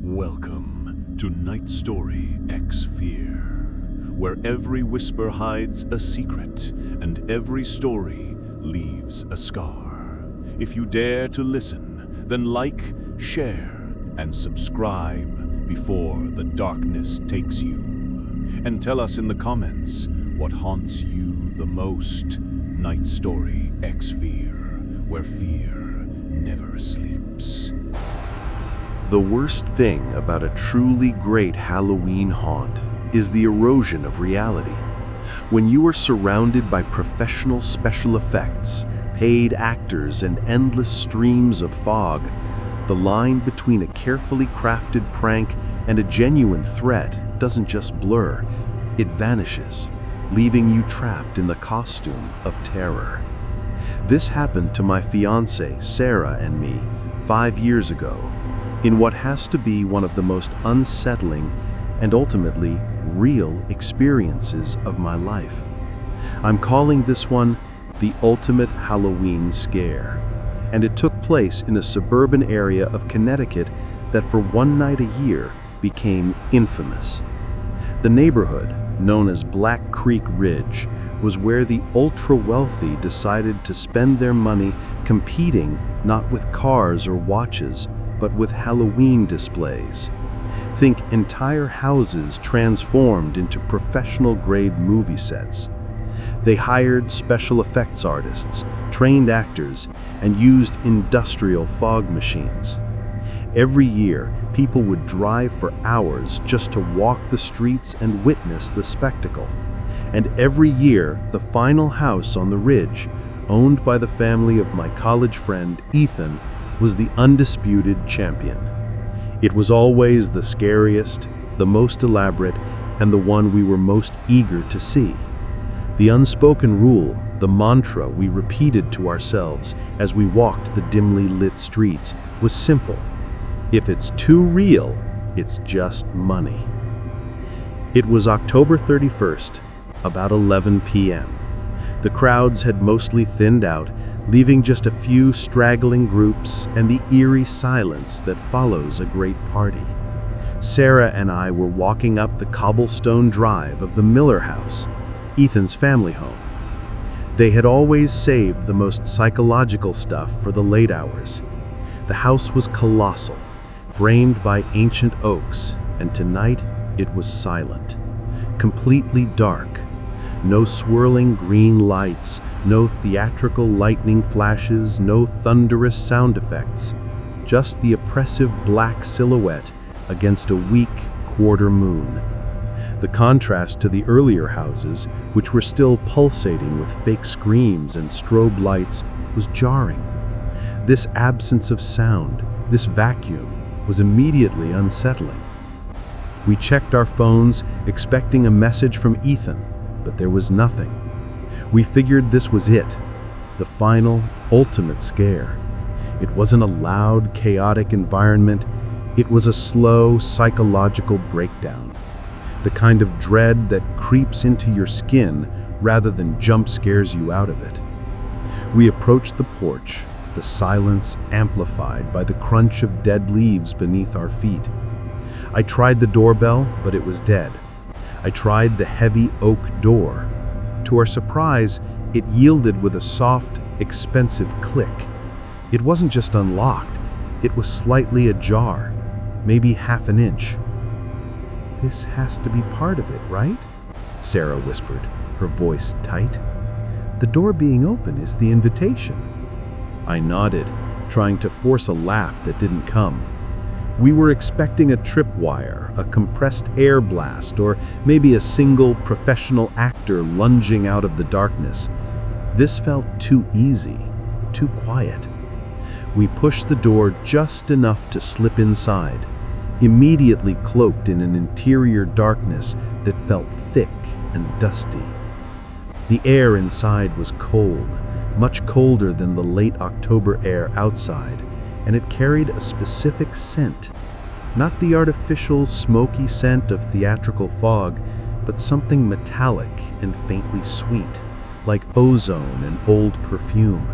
Welcome to Night Story X Fear, where every whisper hides a secret and every story leaves a scar. If you dare to listen, then like, share, and subscribe before the darkness takes you. And tell us in the comments what haunts you the most. Night Story X Fear, where fear never sleeps. The worst thing about a truly great Halloween haunt is the erosion of reality. When you are surrounded by professional special effects, paid actors, and endless streams of fog, the line between a carefully crafted prank and a genuine threat doesn't just blur, it vanishes, leaving you trapped in the costume of terror. This happened to my fiancée, Sarah, and me 5 years ago, in what has to be one of the most unsettling and ultimately real experiences of my life. I'm calling this one the ultimate Halloween scare, and it took place in a suburban area of Connecticut that for one night a year became infamous. The neighborhood, known as Black Creek Ridge, was where the ultra-wealthy decided to spend their money competing not with cars or watches, but with Halloween displays. Think entire houses transformed into professional-grade movie sets. They hired special effects artists, trained actors, and used industrial fog machines. Every year, people would drive for hours just to walk the streets and witness the spectacle. And every year, the final house on the ridge, owned by the family of my college friend Ethan, was the undisputed champion. It was always the scariest, the most elaborate, and the one we were most eager to see. The unspoken rule, the mantra we repeated to ourselves as we walked the dimly lit streets, was simple. If it's too real, it's just money. It was October 31st, about 11 p.m. The crowds had mostly thinned out, leaving just a few straggling groups and the eerie silence that follows a great party. Sarah and I were walking up the cobblestone drive of the Miller house, Ethan's family home. They had always saved the most psychological stuff for the late hours. The house was colossal, framed by ancient oaks, and tonight it was silent, completely dark. No swirling green lights, no theatrical lightning flashes, no thunderous sound effects, just the oppressive black silhouette against a weak quarter moon. The contrast to the earlier houses, which were still pulsating with fake screams and strobe lights, was jarring. This absence of sound, this vacuum, was immediately unsettling. We checked our phones, expecting a message from Ethan, but there was nothing. We figured this was it, the final, ultimate scare. It wasn't a loud, chaotic environment. It was a slow, psychological breakdown, the kind of dread that creeps into your skin rather than jump scares you out of it. We approached the porch, the silence amplified by the crunch of dead leaves beneath our feet. I tried the doorbell, but it was dead. I tried the heavy oak door. To our surprise, it yielded with a soft, expensive click. It wasn't just unlocked, it was slightly ajar, maybe half an inch. "This has to be part of it, right?" Sarah whispered, her voice tight. "The door being open is the invitation." I nodded, trying to force a laugh that didn't come. We were expecting a tripwire, a compressed air blast, or maybe a single professional actor lunging out of the darkness. This felt too easy, too quiet. We pushed the door just enough to slip inside, immediately cloaked in an interior darkness that felt thick and dusty. The air inside was cold, much colder than the late October air outside, and it carried a specific scent. Not the artificial, smoky scent of theatrical fog, but something metallic and faintly sweet, like ozone and old perfume.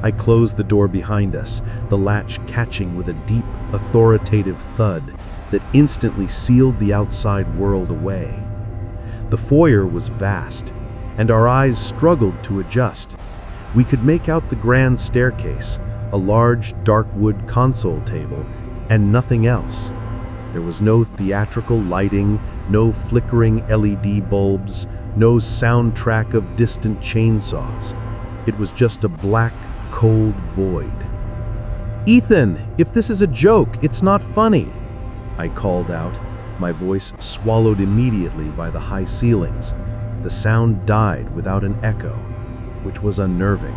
I closed the door behind us, the latch catching with a deep, authoritative thud that instantly sealed the outside world away. The foyer was vast, and our eyes struggled to adjust. We could make out the grand staircase, a large, dark wood console table, and nothing else. There was no theatrical lighting, no flickering LED bulbs, no soundtrack of distant chainsaws. It was just a black, cold void. "Ethan, if this is a joke, it's not funny," I called out, my voice swallowed immediately by the high ceilings. The sound died without an echo, which was unnerving.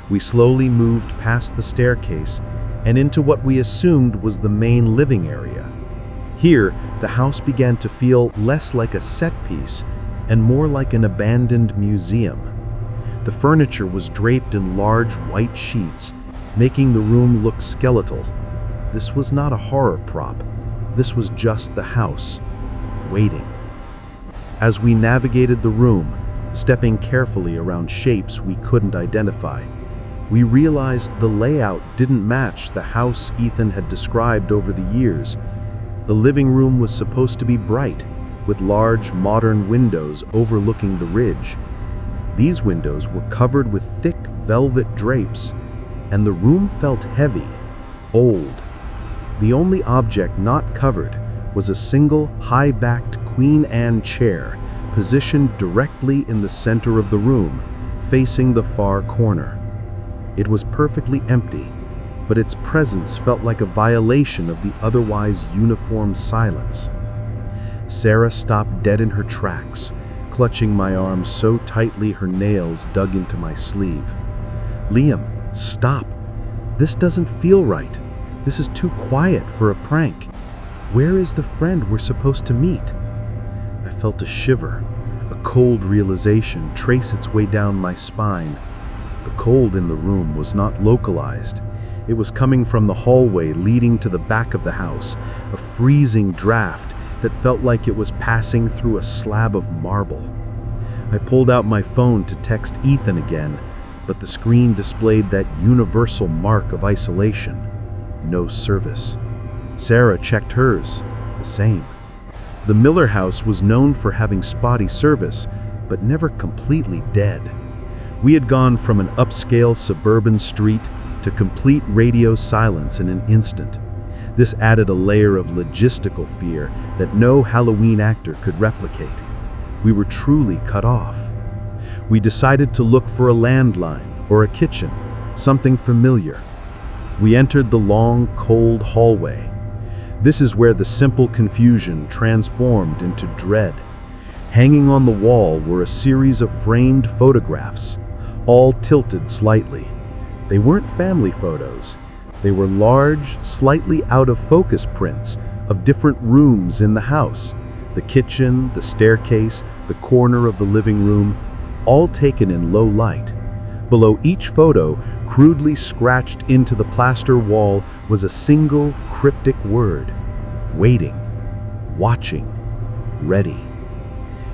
We slowly moved past the staircase and into what we assumed was the main living area. Here, the house began to feel less like a set piece and more like an abandoned museum. The furniture was draped in large white sheets, making the room look skeletal. This was not a horror prop. This was just the house, waiting. As we navigated the room, stepping carefully around shapes we couldn't identify, we realized the layout didn't match the house Ethan had described over the years. The living room was supposed to be bright, with large, modern windows overlooking the ridge. These windows were covered with thick velvet drapes, and the room felt heavy, old. The only object not covered was a single, high-backed Queen Anne chair, positioned directly in the center of the room, facing the far corner. It was perfectly empty, but its presence felt like a violation of the otherwise uniform silence. Sarah stopped dead in her tracks, clutching my arm so tightly her nails dug into my sleeve. "Liam, stop. This doesn't feel right. This is too quiet for a prank. Where is the friend we're supposed to meet?" I felt a shiver, a cold realization trace its way down my spine. The cold in the room was not localized. It was coming from the hallway leading to the back of the house, a freezing draft that felt like it was passing through a slab of marble. I pulled out my phone to text Ethan again, but the screen displayed that universal mark of isolation. No service. Sarah checked hers. The same. The Miller house was known for having spotty service, but never completely dead. We had gone from an upscale suburban street to complete radio silence in an instant. This added a layer of logistical fear that no Halloween actor could replicate. We were truly cut off. We decided to look for a landline or a kitchen, something familiar. We entered the long, cold hallway. This is where the simple confusion transformed into dread. Hanging on the wall were a series of framed photographs, all tilted slightly. They weren't family photos. They were large, slightly out-of-focus prints of different rooms in the house. The kitchen, the staircase, the corner of the living room, all taken in low light. Below each photo, crudely scratched into the plaster wall, was a single cryptic word: waiting, watching, ready.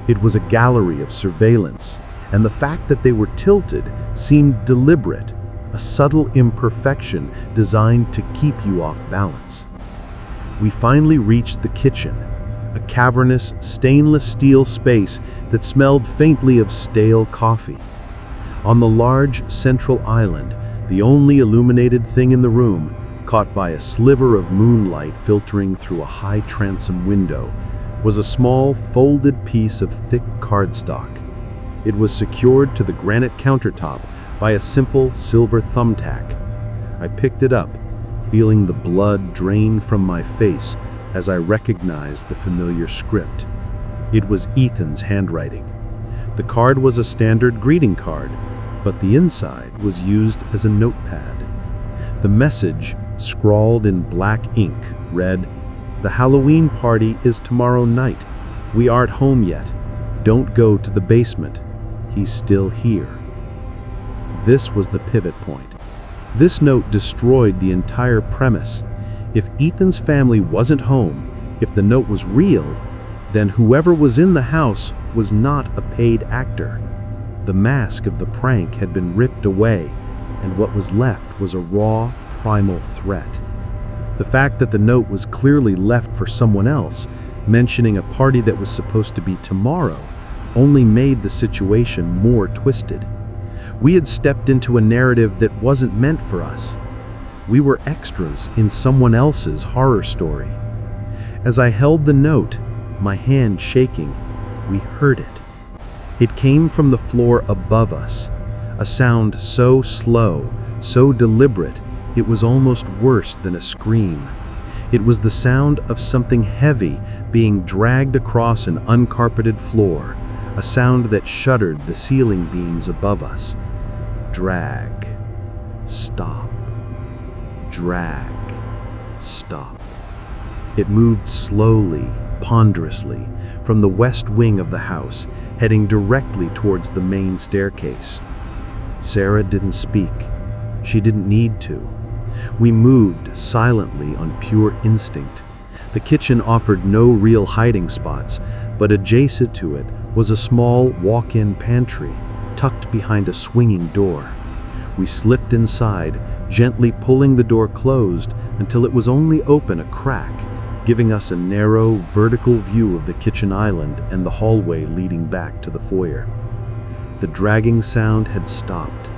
It was a gallery of surveillance, and the fact that they were tilted seemed deliberate, a subtle imperfection designed to keep you off balance. We finally reached the kitchen, a cavernous, stainless steel space that smelled faintly of stale coffee. On the large central island, the only illuminated thing in the room, caught by a sliver of moonlight filtering through a high transom window, was a small, folded piece of thick cardstock. It was secured to the granite countertop by a simple silver thumbtack. I picked it up, feeling the blood drain from my face as I recognized the familiar script. It was Ethan's handwriting. The card was a standard greeting card, but the inside was used as a notepad. The message, scrawled in black ink, read, "The Halloween party is tomorrow night. We aren't home yet. Don't go to the basement. He's still here." This was the pivot point. This note destroyed the entire premise. If Ethan's family wasn't home, if the note was real, then whoever was in the house was not a paid actor. The mask of the prank had been ripped away, and what was left was a raw, primal threat. The fact that the note was clearly left for someone else, mentioning a party that was supposed to be tomorrow, only made the situation more twisted. We had stepped into a narrative that wasn't meant for us. We were extras in someone else's horror story. As I held the note, my hand shaking, we heard it. It came from the floor above us, a sound so slow, so deliberate, it was almost worse than a scream. It was the sound of something heavy being dragged across an uncarpeted floor, a sound that shuddered the ceiling beams above us. Drag. Stop. Drag. Stop. It moved slowly, ponderously, from the west wing of the house, heading directly towards the main staircase. Sarah didn't speak. She didn't need to. We moved silently on pure instinct. The kitchen offered no real hiding spots, but adjacent to it was a small walk-in pantry, tucked behind a swinging door. We slipped inside, gently pulling the door closed until it was only open a crack, giving us a narrow, vertical view of the kitchen island and the hallway leading back to the foyer. The dragging sound had stopped.